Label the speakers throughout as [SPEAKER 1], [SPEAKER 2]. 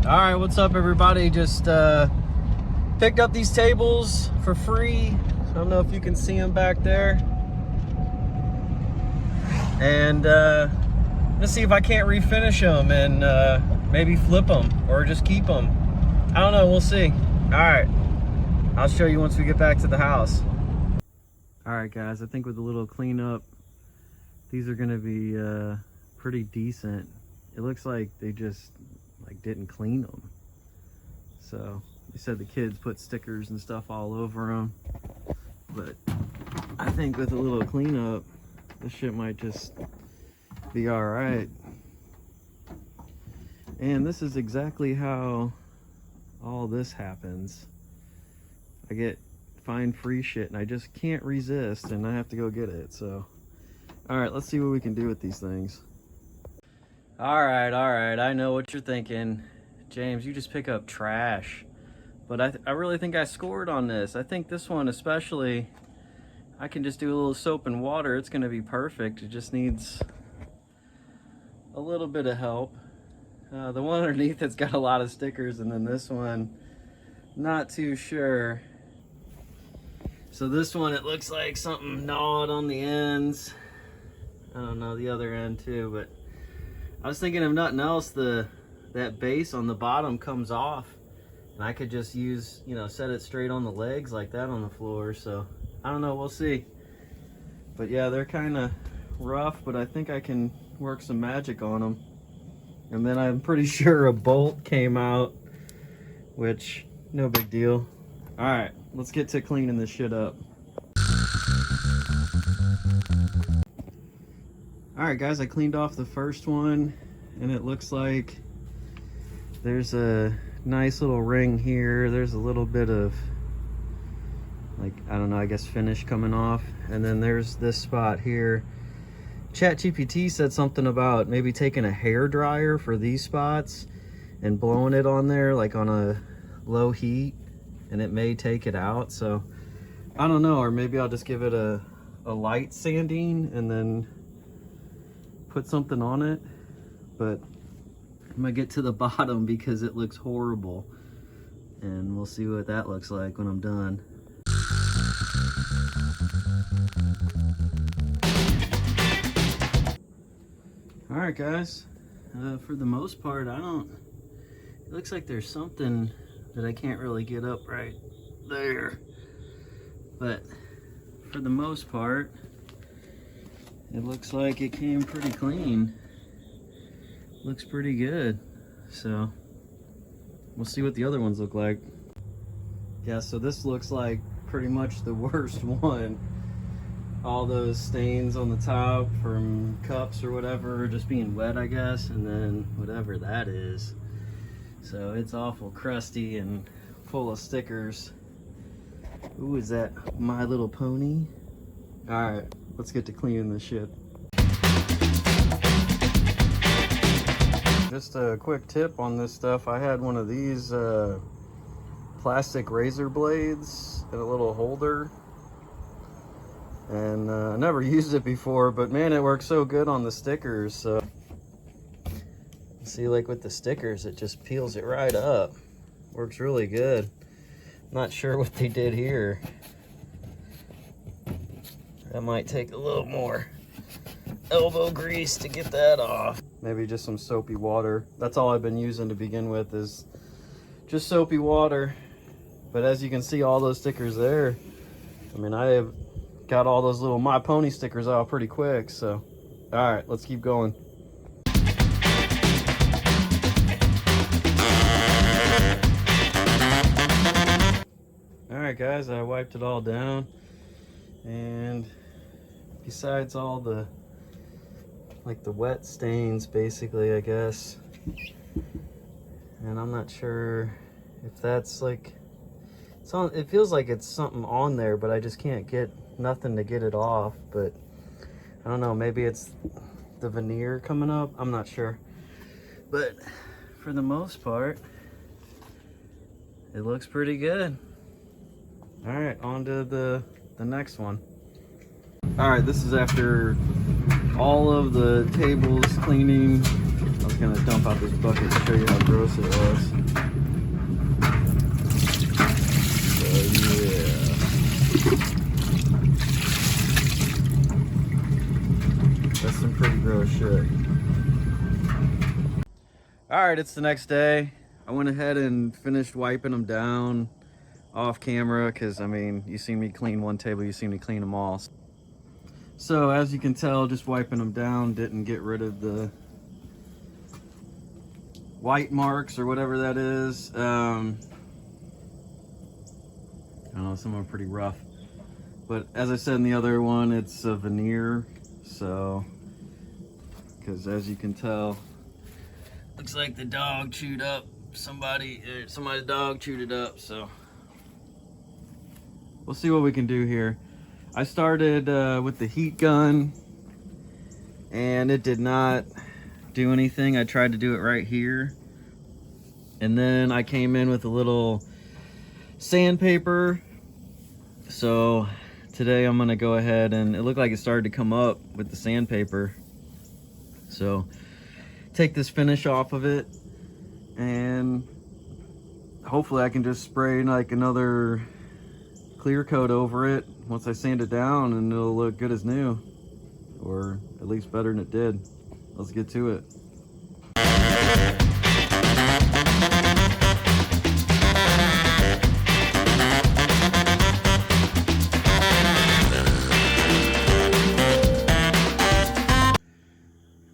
[SPEAKER 1] All right, what's up, everybody? Just picked up these tables for free. I don't know if you can see them back there. And let's see if I can't refinish them and maybe flip them or just keep them. I don't know, we'll see. All right, I'll show you once we get back to the house. All right, guys, I think with a little cleanup, these are gonna be pretty decent. It looks like they just didn't clean them. So they said the kids put stickers and stuff all over them, but I think with a little cleanup, this shit might just be all right. And this is exactly how all this happens. I get find free shit and I just can't resist and I have to go get it. So all right, let's see what we can do with these things. All right, I know what you're thinking. James, you just pick up trash. But I really think I scored on this. I think this one especially, I can just do a little soap and water. It's gonna be perfect. It just needs a little bit of help. The one underneath, it's got a lot of stickers, and then this one, not too sure. So this one, it looks like something gnawed on the ends. I don't know, the other end too, but I was thinking of nothing else, that base on the bottom comes off and I could just use, set it straight on the legs like that on the floor. So I don't know, we'll see. But yeah, they're kind of rough, but I think I can work some magic on them. And then I'm pretty sure a bolt came out, which no big deal. All right, let's get to cleaning this shit up. All right, guys, I cleaned off the first one and it looks like there's a nice little ring here. There's a little bit of, I don't know, I guess finish coming off. And then there's this spot here. ChatGPT said something about maybe taking a hair dryer for these spots and blowing it on there like on a low heat, and it may take it out. So I don't know, or maybe I'll just give it a light sanding and then put something on it. But I'm gonna get to the bottom because it looks horrible, and we'll see what that looks like when I'm done. All right, guys, for the most part, it looks like there's something that I can't really get up right there, but for the most part, it looks like it came pretty clean. Looks pretty good. So we'll see what the other ones look like. Yeah, so this looks like pretty much the worst one. All those stains on the top from cups or whatever just being wet, I guess, and then whatever that is. So it's awful crusty and full of stickers. Ooh, is that My Little Pony? All right, let's get to cleaning this shit. Just a quick tip on this stuff. I had one of these plastic razor blades in a little holder, and I never used it before, but man, it works so good on the stickers. So see, like with the stickers, it just peels it right up. Works really good. Not sure what they did here. That might take a little more elbow grease to get that off. Maybe just some soapy water. That's all I've been using to begin with, is just soapy water. But as you can see, all those stickers there, I mean, I have got all those little My Pony stickers out pretty quick. So all right, let's keep going. All right, guys, I wiped it all down, and besides all the the wet stains, basically, I guess, and I'm not sure if that's it feels like it's something on there, but I just can't get nothing to get it off. But I don't know, maybe it's the veneer coming up, I'm not sure. But for the most part, it looks pretty good. All right, on to the next one. All right, this is after all of the tables cleaning. I was gonna dump out this bucket to show you how gross it was. So yeah. That's some pretty gross shit. Alright, it's the next day. I went ahead and finished wiping them down off camera because, I mean, you see me clean one table, you see me clean them all. So as you can tell, just wiping them down didn't get rid of the white marks or whatever that is. I don't know, some are pretty rough. But as I said in the other one, it's a veneer. So, because as you can tell, looks like the dog chewed up somebody's dog chewed it up. So we'll see what we can do here. I started with the heat gun and it did not do anything. I tried to do it right here, and then I came in with a little sandpaper. So today I'm gonna go ahead, and it looked like it started to come up with the sandpaper. So take this finish off of it, and hopefully I can just spray like another clear coat over it once I sand it down, and it'll look good as new, or at least better than it did. Let's get to it.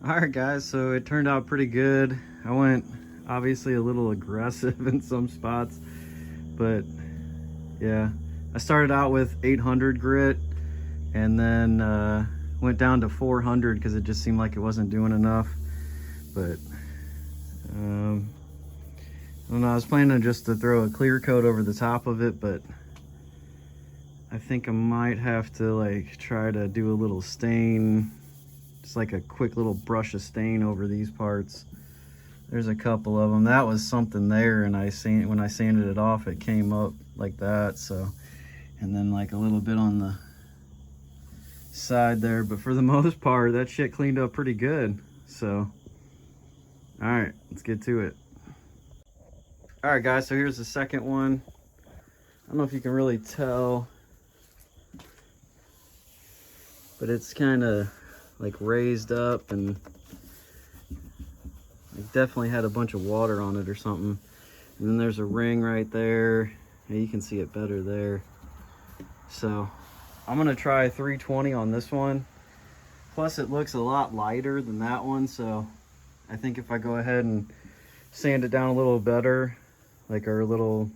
[SPEAKER 1] Alright guys, so it turned out pretty good. I went obviously a little aggressive in some spots, but yeah. I started out with 800 grit and then went down to 400 because it just seemed like it wasn't doing enough. But I don't know, I was planning just to throw a clear coat over the top of it, but I think I might have to like try to do a little stain, just like a quick little brush of stain over these parts. There's a couple of them. That was something there, and when I sanded it off, it came up like that. So, and then like a little bit on the side there, but for the most part that shit cleaned up pretty good. So all right, let's get to it. All right guys, so here's the second one. I don't know if you can really tell, but it's kind of like raised up, and it definitely had a bunch of water on it or something. And then there's a ring right there. Yeah, you can see it better there. So I'm gonna try 320 on this one. Plus it looks a lot lighter than that one, so I think if I go ahead and sand it down a little better, like, or a little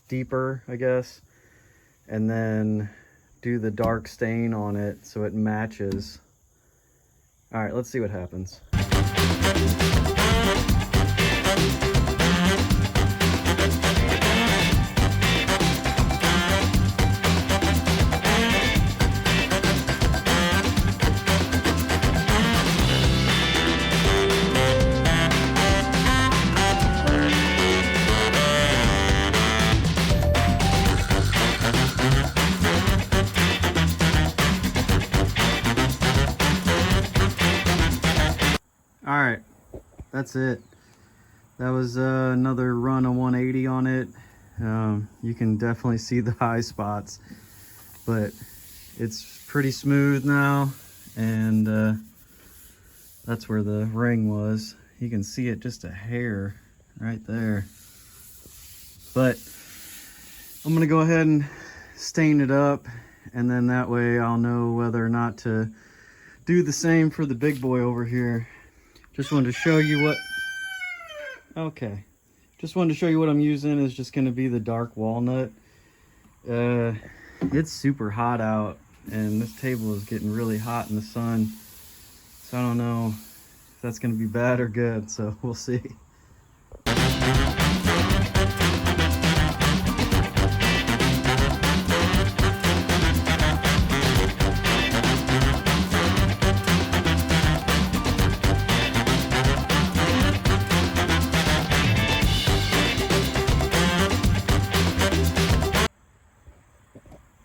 [SPEAKER 1] deeper, I guess, and then do the dark stain on it so it matches. All right, let's see what happens. All right, that's it. That was another run of 180 on it. You can definitely see the high spots, but it's pretty smooth now, and that's where the ring was. You can see it just a hair right there. But I'm gonna go ahead and stain it up, and then that way I'll know whether or not to do the same for the big boy over here. Just wanted to show you what, okay. Just wanted to show you what I'm using is just gonna be the dark walnut. It's super hot out, and this table is getting really hot in the sun. So I don't know if that's gonna be bad or good, so we'll see.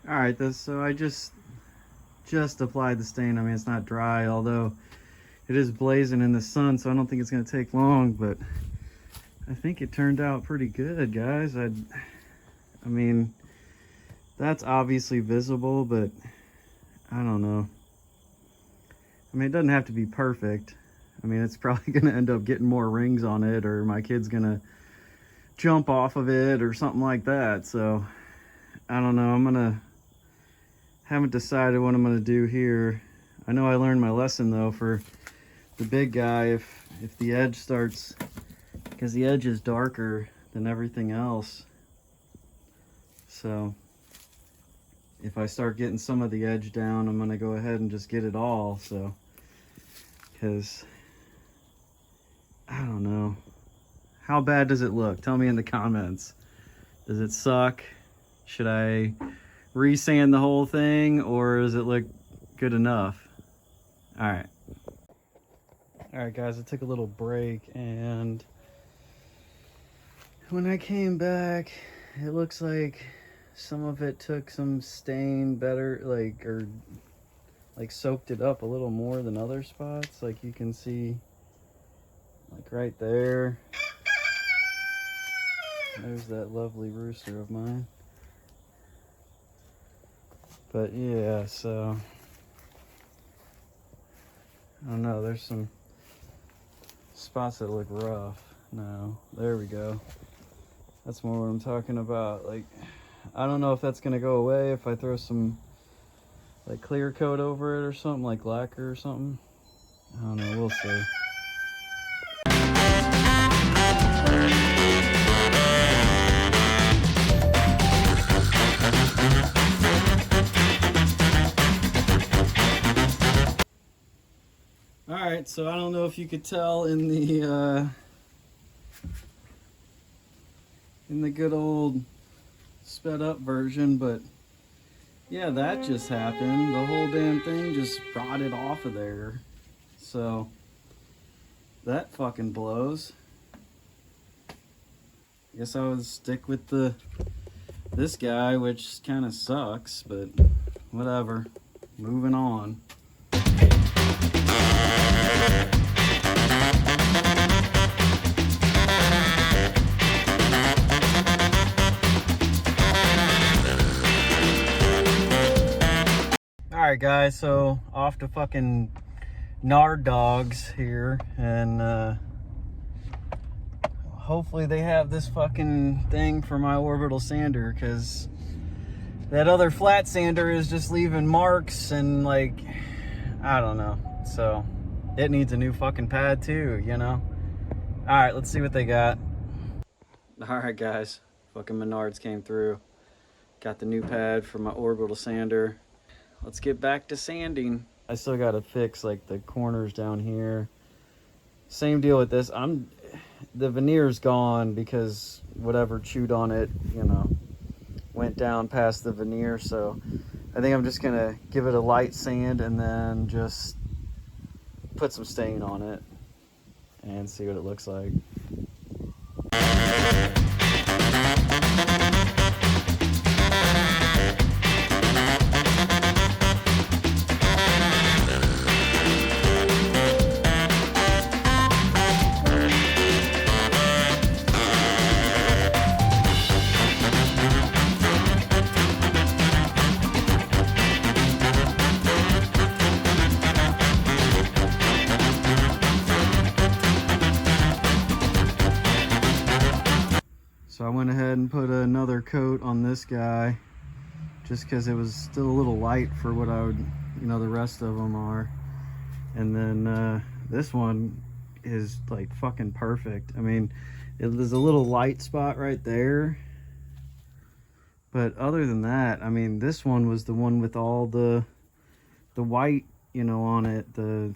[SPEAKER 1] Alright, so I just applied the stain. I mean, it's not dry, although It is blazing in the sun, so I don't think it's gonna take long, but I think it turned out pretty good, guys. I mean, that's obviously visible, but I don't know. I mean, it doesn't have to be perfect. I mean, it's probably gonna end up getting more rings on it, or my kid's gonna jump off of it or something like that. So I don't know. Haven't decided what I'm gonna do here. I know I learned my lesson though for the big guy. If the edge starts, because the edge is darker than everything else, so if I start getting some of the edge down, I'm gonna go ahead and just get it all. So, because I don't know, how bad does it look? Tell me in the comments. Does it suck? Should I resand the whole thing, or does it look good enough? All right guys, I took a little break, and when I came back, it looks like some of it took some stain better, like soaked it up a little more than other spots. Like you can see, like right there, there's that lovely rooster of mine. But yeah, so I don't know, there's some spots that look rough. No, there we go. That's more what I'm talking about. Like, I don't know if that's gonna go away if I throw some like clear coat over it or something, like lacquer or something. I don't know, we'll see. All right, so I don't know if you could tell in the good old sped up version, but yeah, that just happened. The whole damn thing just rotted off of there. So that fucking blows. Guess I would stick with this guy, which kind of sucks, but whatever. Moving on. Alright guys, so off to fucking Nard Dogs here, and hopefully they have this fucking thing for my orbital sander, because that other flat sander is just leaving marks, and like, I don't know. So it needs a new fucking pad too, you know? Alright, let's see what they got. Alright guys, fucking Menards came through. Got the new pad for my orbital sander. Let's get back to sanding. I still gotta fix like the corners down here. Same deal with this. The veneer's gone because whatever chewed on it, you know, went down past the veneer. So I think I'm just gonna give it a light sand and then just put some stain on it and see what it looks like. So I went ahead and put another coat on this guy just because it was still a little light for what I would, you know, the rest of them are. And then this one is like fucking perfect. I mean, there's a little light spot right there, but other than that, I mean, this one was the one with all the white, you know, on it,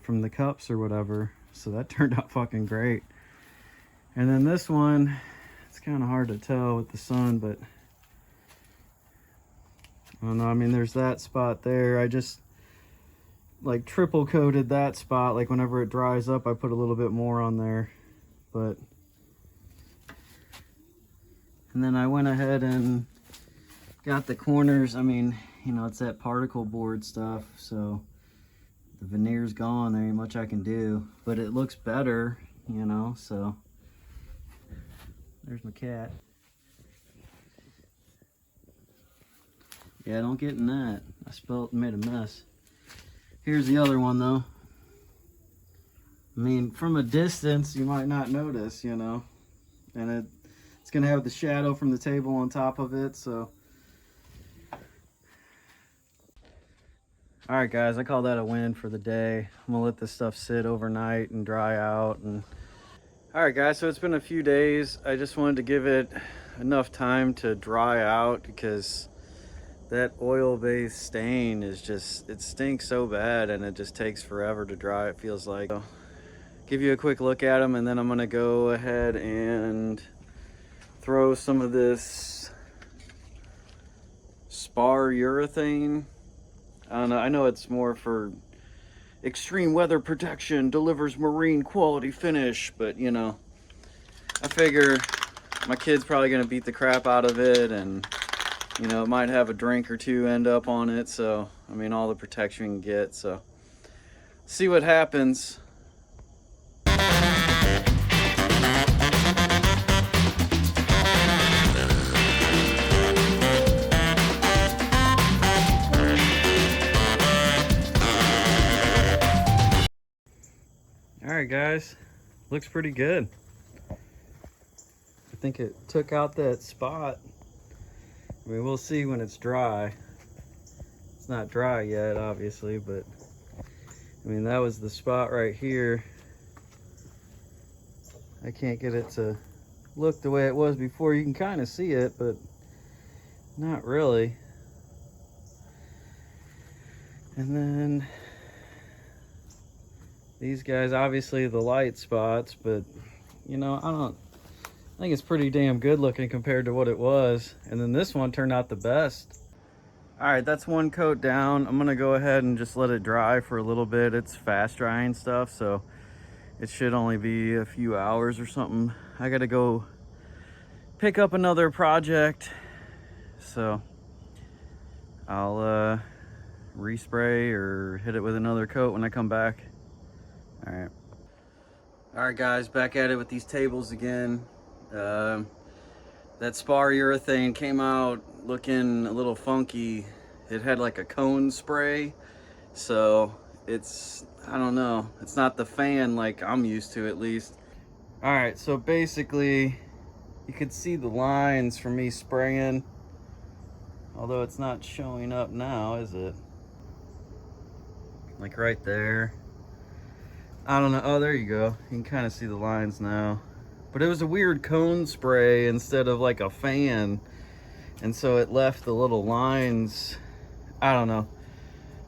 [SPEAKER 1] from the cups or whatever. So that turned out fucking great. And then this one, it's kind of hard to tell with the sun, but I don't know. I mean, there's that spot there. I just like triple coated that spot. Like whenever it dries up, I put a little bit more on there. But and then I went ahead and got the corners. I mean, you know, it's that particle board stuff, so The veneer's gone, there ain't much I can do, but it looks better, you know, so. There's my cat. Yeah, don't get in that. I spilled and made a mess. Here's the other one though. I mean, from a distance, you might not notice, you know, and it's gonna have the shadow from the table on top of it, so. All right, guys, I call that a win for the day. I'm gonna let this stuff sit overnight and dry out. And all right, guys, so it's been a few days. I just wanted to give it enough time to dry out because that oil-based stain is just, it stinks so bad and it just takes forever to dry, it feels like. So, give you a quick look at them and then I'm gonna go ahead and throw some of this urethane. I don't know, I know it's more for extreme weather protection, delivers marine quality finish, but you know, I figure my kid's probably gonna beat the crap out of it and you know, it might have a drink or two end up on it, so I mean all the protection you can get, so see what happens. Alright guys, looks pretty good. I think it took out that spot. I mean, we'll see when it's dry. It's not dry yet, obviously, but I mean, that was the spot right here. I can't get it to look the way it was before. You can kind of see it, but not really. And then these guys, obviously the light spots, but you know, I think it's pretty damn good looking compared to what it was. And then this one turned out the best. All right, that's one coat down. I'm gonna go ahead and just let it dry for a little bit. It's fast drying stuff, so it should only be a few hours or something. I gotta go pick up another project, so I'll respray or hit it with another coat when I come back. All right guys, back at it with these tables again. That spar urethane came out looking a little funky. It had like a cone spray, so it's, I don't know, it's not the fan like I'm used to, at least. All right, so basically you could see the lines from me spraying, although it's not showing up now, is it? Like right there. I don't know. Oh, there you go. You can kind of see the lines now. But it was a weird cone spray instead of like a fan. And so it left the little lines. I don't know.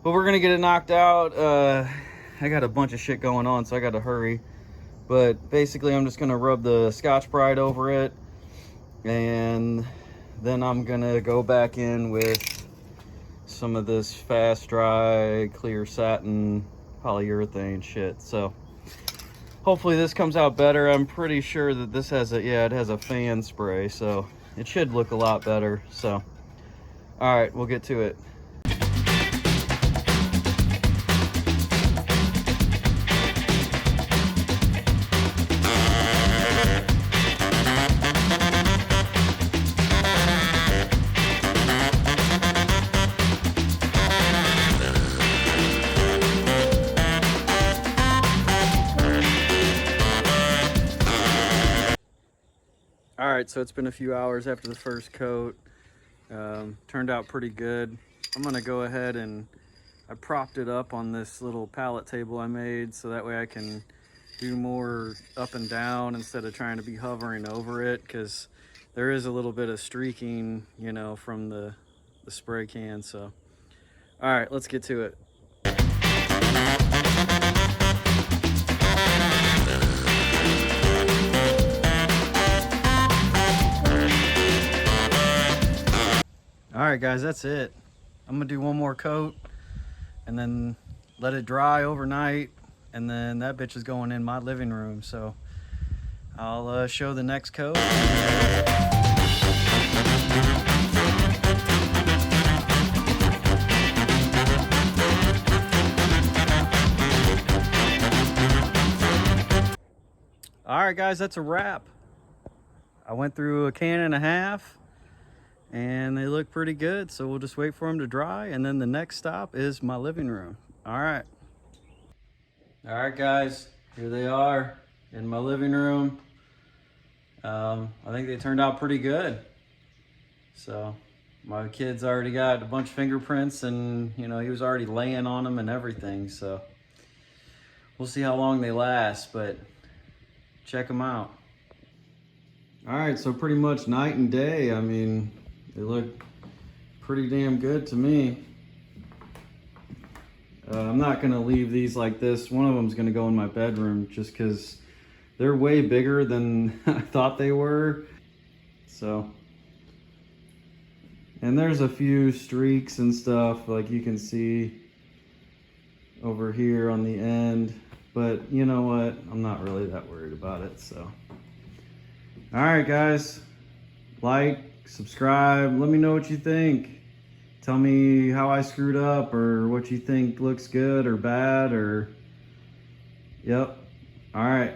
[SPEAKER 1] But we're going to get it knocked out. I got a bunch of shit going on, so I got to hurry. But basically, I'm just going to rub the Scotch-Brite over it. And then I'm going to go back in with some of this fast dry clear satin polyurethane shit. So hopefully this comes out better. I'm pretty sure that this has it has a fan spray, so it should look a lot better. So all right, we'll get to it. All right, so it's been a few hours after the first coat. Turned out pretty good. I'm gonna go ahead and I propped it up on this little pallet table I made, so that way I can do more up and down instead of trying to be hovering over it, because there is a little bit of streaking, you know, from the spray can. So all right, let's get to it. All right guys, that's it. I'm gonna do one more coat and then let it dry overnight, and then that bitch is going in my living room. So I'll show the next coat. All right, guys, that's a wrap. I went through a can and a half and they look pretty good. So we'll just wait for them to dry. And then the next stop is my living room. All right. All right, guys, here they are in my living room. I think they turned out pretty good. So my kid's already got a bunch of fingerprints and, you know, he was already laying on them and everything. So we'll see how long they last, but check them out. All right, so pretty much night and day. I mean, they look pretty damn good to me. I'm not gonna leave these like this. One of them's gonna go in my bedroom just because they're way bigger than I thought they were. So, and there's a few streaks and stuff like you can see over here on the end, but you know what? I'm not really that worried about it, so. All right, guys, like, subscribe, let me know what you think. Tell me how I screwed up or what you think looks good or bad or, yep. All right.